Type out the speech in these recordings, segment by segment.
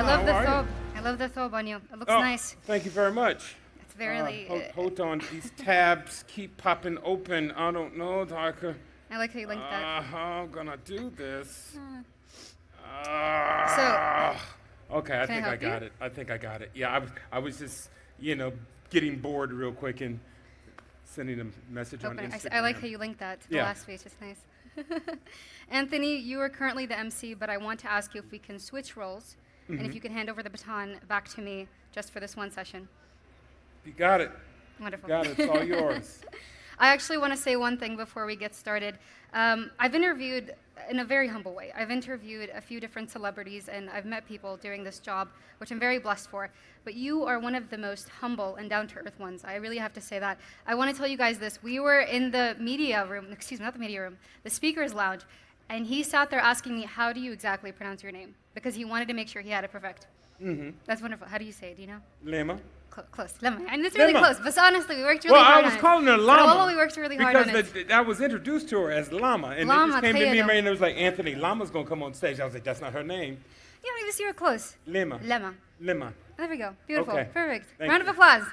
love the How are thobe. you? I love the thobe on you. It looks Oh, nice. thank you very much. It's very. Hold on, these tabs keep popping open. I don't know, Darker. I like how you linked that. I'm gonna do this. So, Okay, I can I think I help got you? it. I think I got it. Yeah, I was just, getting bored real quick and sending a message on open. Instagram. I like how you linked that to the Yeah. last page. It's nice. Anthony, you are currently the MC, but I want to ask you if we can switch roles, and if you can hand over the baton back to me just for this one session. You got it. Wonderful. Got it. It's all yours. I actually want to say one thing before we get started. I've interviewed, in a very humble way, I've interviewed a few different celebrities and I've met people doing this job, which I'm very blessed for. But you are one of the most humble and down-to-earth ones. I really have to say that. I want to tell you guys this. We were in the media room, excuse me, not the media room, the speaker's lounge, and he sat there asking me, how do you exactly pronounce your name? Because he wanted to make sure he had it perfect. Mm-hmm. That's wonderful. How do you say it? Do you know? Lema. Close. Lama. And it's really Lama. close, but honestly, we worked really Well, hard I was on it. calling her Lama. Well, we worked really hard on it. Because I was introduced to her as Lama. And Lama, it just came to me Taylor. and it was like, Anthony, Lama's going to come on stage. I was like, that's not her name. Yeah, maybe see we're close. Lema. Lama. Lema. There we go. Beautiful. Okay. Perfect. Thank Round you. of applause.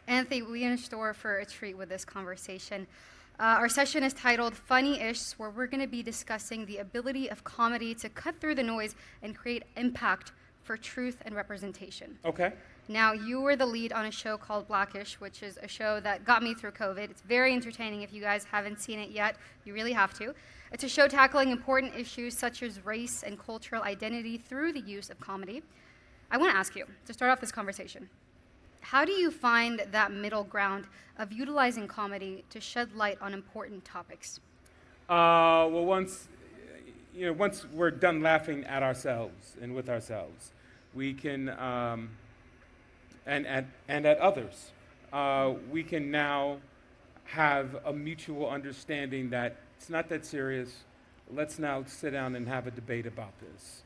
Anthony, we are in store for a treat with this conversation. Our session is titled Funny-ish, where we're going to be discussing the ability of comedy to cut through the noise and create impact for truth and representation. Okay. Now, you were the lead on a show called Blackish, which is a show that got me through COVID. It's very entertaining. If you guys haven't seen it yet, you really have to. It's a show tackling important issues such as race and cultural identity through the use of comedy. I want to ask you, to start off this conversation, how do you find that middle ground of utilizing comedy to shed light on important topics? Well, once we're done laughing at ourselves and with ourselves, we can, and at others, we can now have a mutual understanding that it's not that serious. Let's now sit down and have a debate about this,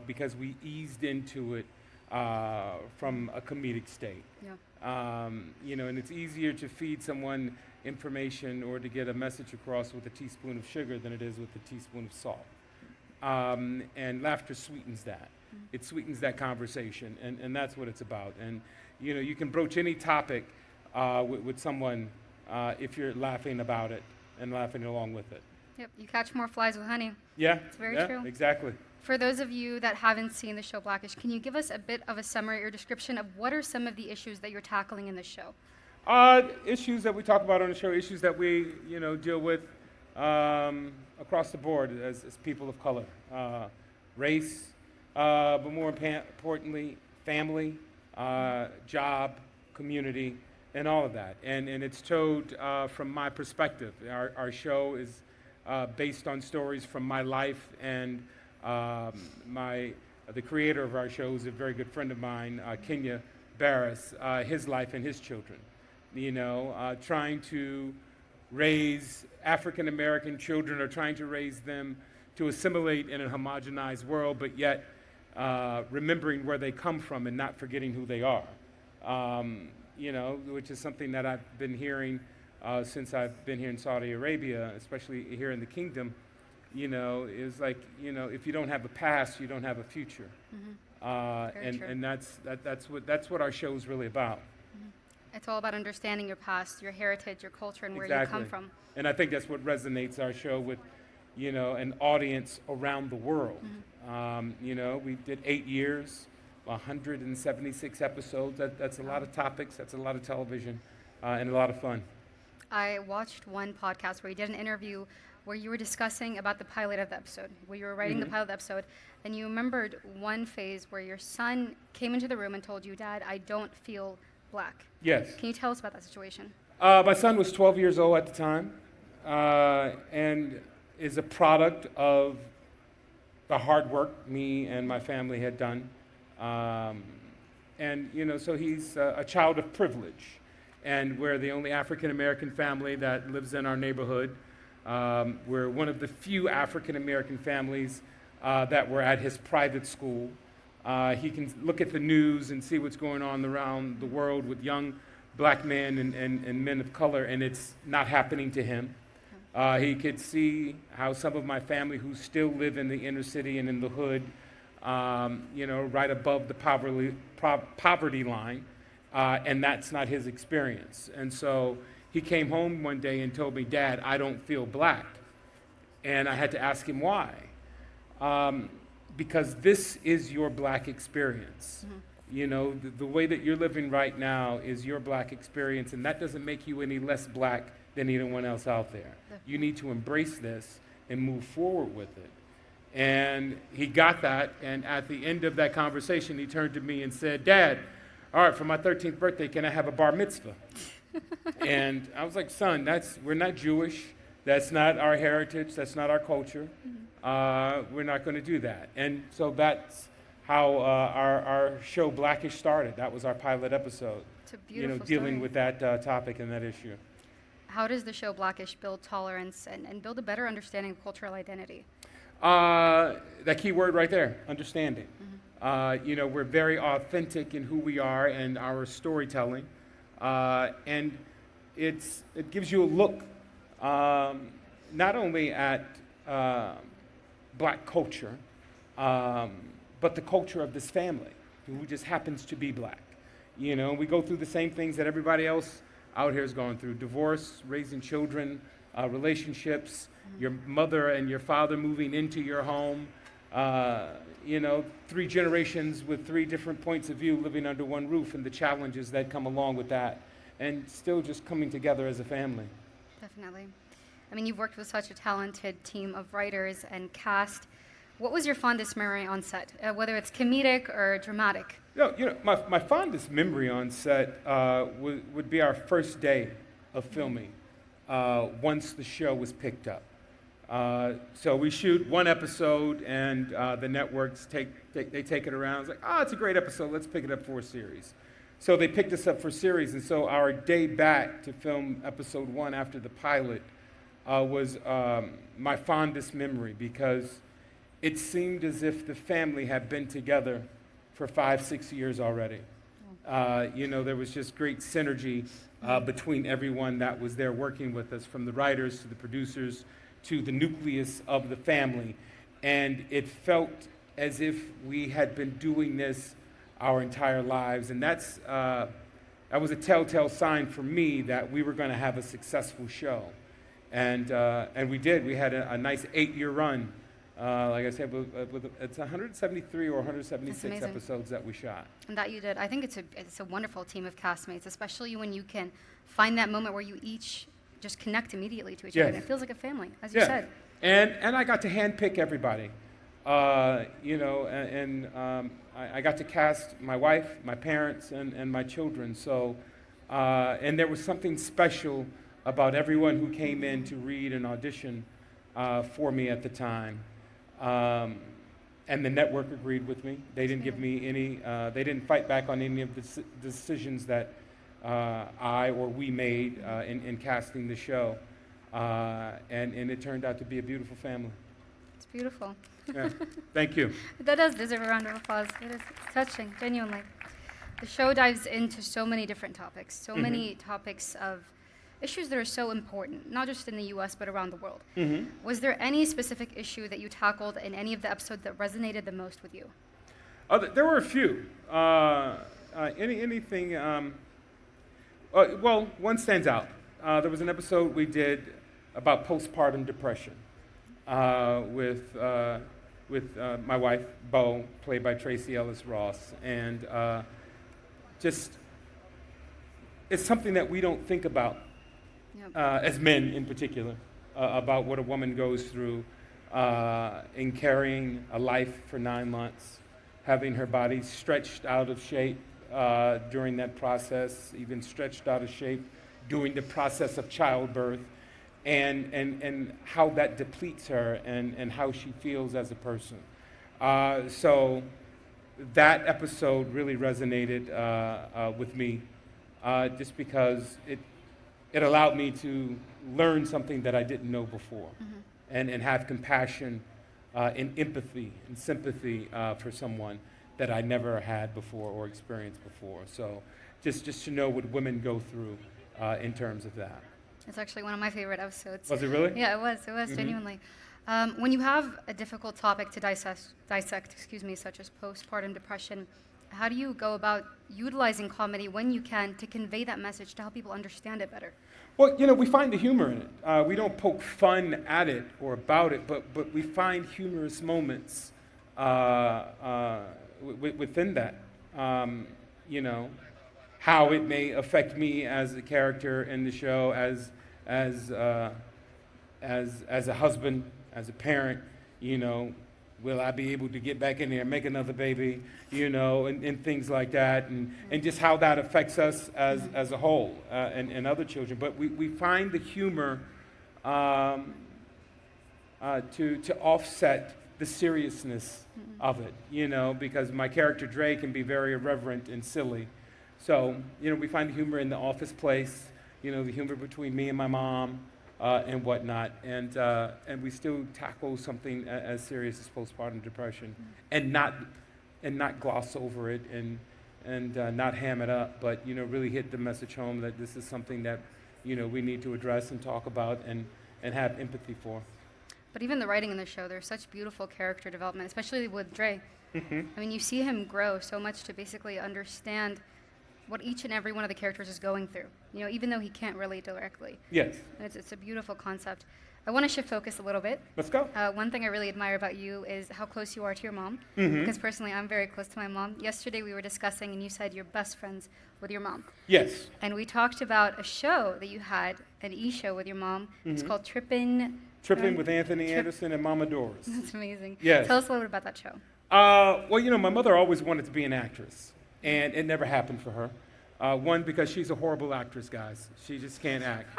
because we eased into it from a comedic state. Yeah. And it's easier to feed someone information or to get a message across with a teaspoon of sugar than it is with a teaspoon of salt. And laughter sweetens that. It sweetens that conversation, and that's what it's about. And you can broach any topic with someone if you're laughing about it and laughing along with it. Yep, you catch more flies with honey. Yeah, It's very yeah, true. Exactly. For those of you that haven't seen the show Blackish, can you give us a bit of a summary or description of what are some of the issues that you're tackling in this show? Issues that we talk about on the show, issues that we deal with across the board as people of color, race, but more importantly, family, job, community, and all of that. And it's told from my perspective. Our show is based on stories from my life, and the creator of our show is a very good friend of mine, Kenya Barris, his life and his children. Trying to raise African American children, or trying to raise them to assimilate in a homogenized world, but yet remembering where they come from and not forgetting who they are. Which is something that I've been hearing since I've been here in Saudi Arabia, especially here in the kingdom. Is like, if you don't have a past, you don't have a future. True. And that's what our show is really about. It's all about understanding your past, your heritage, your culture, and where you Exactly. come from. And I think that's what resonates our show with, an audience around the world. We did 8 years, 176 episodes. That's a lot of topics. That's a lot of television, and a lot of fun. I watched one podcast where you did an interview where you were discussing about the pilot of the episode, where you were writing the pilot of the episode, and you remembered one phase where your son came into the room and told you, "Dad, I don't feel black." Yes. Can you tell us about that situation? My son was 12 years old at the time, and is a product of the hard work me and my family had done. So he's a child of privilege. And we're the only African-American family that lives in our neighborhood. We're one of the few African-American families that were at his private school. He can look at the news and see what's going on around the world with young black men and men of color, and it's not happening to him. He could see how some of my family who still live in the inner city and in the hood, right above the poverty line, and that's not his experience. And so he came home one day and told me, "Dad, I don't feel black." And I had to ask him why. Because this is your black experience. The way that you're living right now is your black experience, and that doesn't make you any less black than anyone else out there. You need to embrace this and move forward with it. And he got that, and at the end of that conversation, he turned to me and said, "Dad, all right, for my 13th birthday, can I have a bar mitzvah?" And I was like, "Son, we're not Jewish. That's not our heritage. That's not our culture. We're not going to do that." And so that's how our show Blackish started. That was our pilot episode. It's a beautiful dealing story. with that topic and that issue. How does the show Blackish build tolerance and build a better understanding of cultural identity? That key word right there, understanding. We're very authentic in who we are and our storytelling. And it gives you a look not only at black culture, but the culture of this family, who just happens to be black. We go through the same things that everybody else out here is going through: divorce, raising children, relationships, your mother and your father moving into your home, 3 generations with 3 different points of view living under one roof, and the challenges that come along with that, and still just coming together as a family. Definitely. I mean, you've worked with such a talented team of writers and cast. What was your fondest memory on set, whether it's comedic or dramatic? My fondest memory on set would be our first day of filming once the show was picked up. So we shoot one episode, and the networks take it around. It's like, it's a great episode. Let's pick it up for a series. So they picked us up for series, and so our day back to film episode 1 after the pilot was my fondest memory, because it seemed as if the family had been together for 5-6 years already. There was just great synergy between everyone that was there working with us, from the writers to the producers to the nucleus of the family. And it felt as if we had been doing this our entire lives. And that was a telltale sign for me that we were going to have a successful show. And we did. We had a nice 8-year run. Like I said, it's 173 or 176 episodes that we shot. And that you did. I think it's a wonderful team of castmates, especially when you can find that moment where you each just connect immediately to each other. And it feels like a family, as you said. And I got to handpick everybody. I got to cast my wife, my parents, and my children. So, and there was something special about everyone who came in to read and audition for me at the time. And the network agreed with me. They didn't give me they didn't fight back on any of the decisions that I or we made in casting the show. And it turned out to be a beautiful family. It's beautiful. Yeah. Thank you. That does deserve a round of applause. It is touching, genuinely. The show dives into so many different topics, so many topics of issues that are so important, not just in the U.S., but around the world. Was there any specific issue that you tackled in any of the episodes that resonated the most with you? There were a few. Anything... well, one stands out. There was an episode we did about postpartum depression with my wife, Bo, played by Tracy Ellis Ross. And just, it's something that we don't think about. As men in particular, about what a woman goes through in carrying a life for 9 months, having her body stretched out of shape during that process, even stretched out of shape during the process of childbirth, and how that depletes her and how she feels as a person. So that episode really resonated with me, just because it allowed me to learn something that I didn't know before, and have compassion and empathy and sympathy for someone that I never had before or experienced before. So just to know what women go through in terms of that. It's actually one of my favorite episodes. Was it really? Yeah, it was genuinely. When you have a difficult topic to dissect, such as postpartum depression, how do you go about utilizing comedy when you can to convey that message to help people understand it better? Well, we find the humor in it. We don't poke fun at it or about it, but we find humorous moments within that. You know, how it may affect me as a character in the show, as a husband, as a parent. Will I be able to get back in there and make another baby? And things like that, and just how that affects us as a whole, and other children. But we find the humor to offset the seriousness of it, because my character Dre can be very irreverent and silly. So, we find the humor in the office place, the humor between me and my mom, and whatnot, and we still tackle something as serious as postpartum depression, and not gloss over it, and not ham it up, but really hit the message home that this is something that we need to address and talk about and have empathy for. But even the writing in the show, there's such beautiful character development, especially with Dre. Mm-hmm. I mean, you see him grow so much to basically understand what each and every one of the characters is going through, even though he can't relate directly. Yes. And it's a beautiful concept. I want to shift focus a little bit. Let's go. One thing I really admire about you is how close you are to your mom, Mm-hmm. because personally I'm very close to my mom. Yesterday we were discussing, and you said you're best friends with your mom. Yes. And we talked about a show that you had, an e-show with your mom. It's Mm-hmm. called Trippin'. Tripping with Anthony Anderson and Mama Doris. That's amazing. Yes. Tell us a little bit about that show. Well, my mother always wanted to be an actress, and it never happened for her. One, because she's a horrible actress, guys. She just can't act.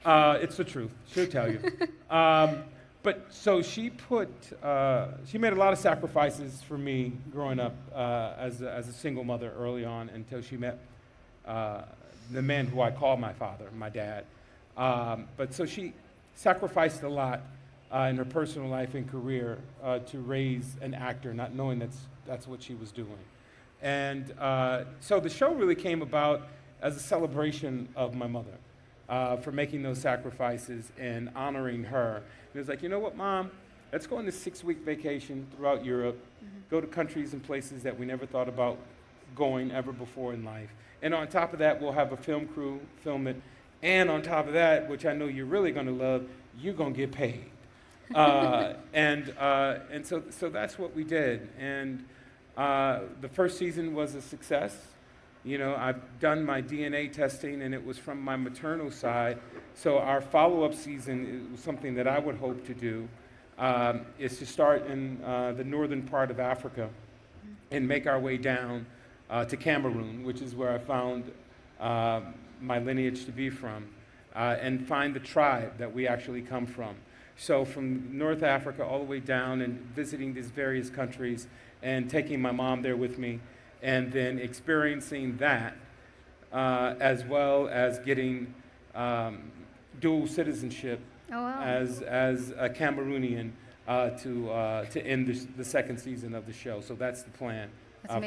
Oh. It's the truth. She'll tell you. But so she made a lot of sacrifices for me growing up as a single mother early on until she met the man who I call my father, my dad. But so she sacrificed a lot in her personal life and career to raise an actor, not knowing that's what she was doing. And so the show really came about as a celebration of my mother for making those sacrifices and honoring her. It was like, you know what, Mom? Let's go on this 6-week vacation throughout Europe, go to countries and places that we never thought about going ever before in life. And on top of that, we'll have a film crew film it. And on top of that, which I know you're really going to love, you're going to get paid. And so that's what we did. And the first season was a success. I've done my DNA testing, and it was from my maternal side. So our follow-up season was something that I would hope to do, is to start in the northern part of Africa and make our way down to Cameroon, which is where I found my lineage to be from, and find the tribe that we actually come from. So from North Africa all the way down and visiting these various countries and taking my mom there with me, and then experiencing that, as well as getting dual citizenship as a Cameroonian to end the second season of the show. So that's the plan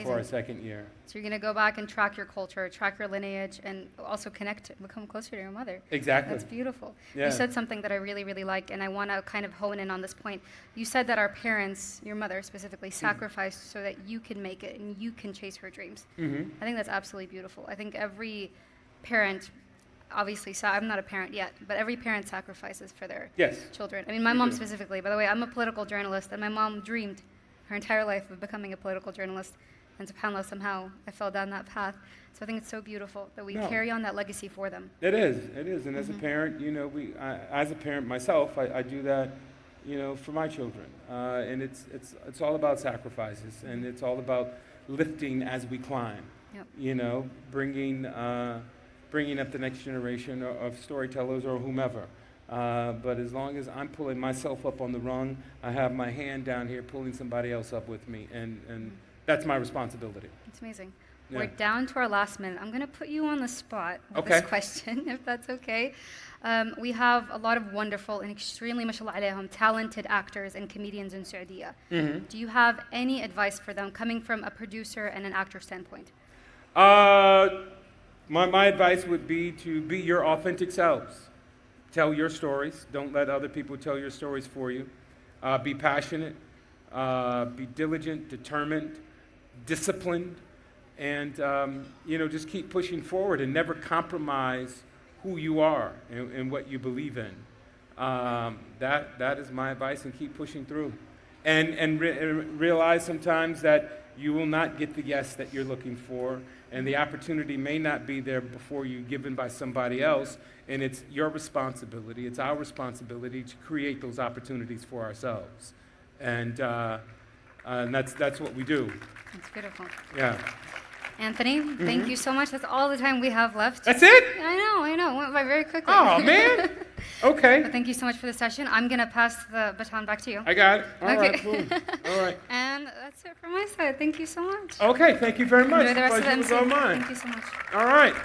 for our second year. So you're going to go back and track your culture, track your lineage, and also connect, become closer to your mother. Exactly. That's beautiful. Yeah. You said something that I really, really like, and I want to kind of hone in on this point. You said that our parents, your mother specifically, sacrificed so that you can make it and you can chase her dreams. Mm-hmm. I think that's absolutely beautiful. I think every parent, obviously, I'm not a parent yet, but every parent sacrifices for their children. I mean, my mom specifically, by the way, I'm a political journalist, and my mom dreamed her entire life of becoming a political journalist. And subhanAllah, somehow I fell down that path. So I think it's so beautiful that we carry on that legacy for them. It is. And as a parent, as a parent myself, I do that, for my children. And it's all about sacrifices, and it's all about lifting as we climb. Yep. Bringing up the next generation of storytellers or whomever. But as long as I'm pulling myself up on the rung, I have my hand down here pulling somebody else up with me, and that's my responsibility. It's amazing. Yeah. We're down to our last minute. I'm going to put you on the spot with this question, if that's okay. We have a lot of wonderful and extremely, mashallah alayhum, talented actors and comedians in Saudi. Mm-hmm. Do you have any advice for them coming from a producer and an actor standpoint? My advice would be to be your authentic selves. Tell your stories. Don't let other people tell your stories for you. Be passionate. Be diligent, determined, disciplined, and just keep pushing forward and never compromise who you are and what you believe in. That is my advice, and keep pushing through. And realize sometimes that you will not get the yes that you're looking for, and the opportunity may not be there before you, given by somebody else, and it's your responsibility, it's our responsibility to create those opportunities for ourselves. And that's what we do. That's beautiful. Yeah. Anthony, thank you so much. That's all the time we have left. That's it? I know. It went by very quickly. Oh, man. Okay. But thank you so much for the session. I'm going to pass the baton back to you. I got it. All Okay. right, cool. All right. And that's it from my side. Thank you so much. Okay, thank you very much. Enjoy the rest of the Pleasure was MC. all mine. Thank you so much. All right.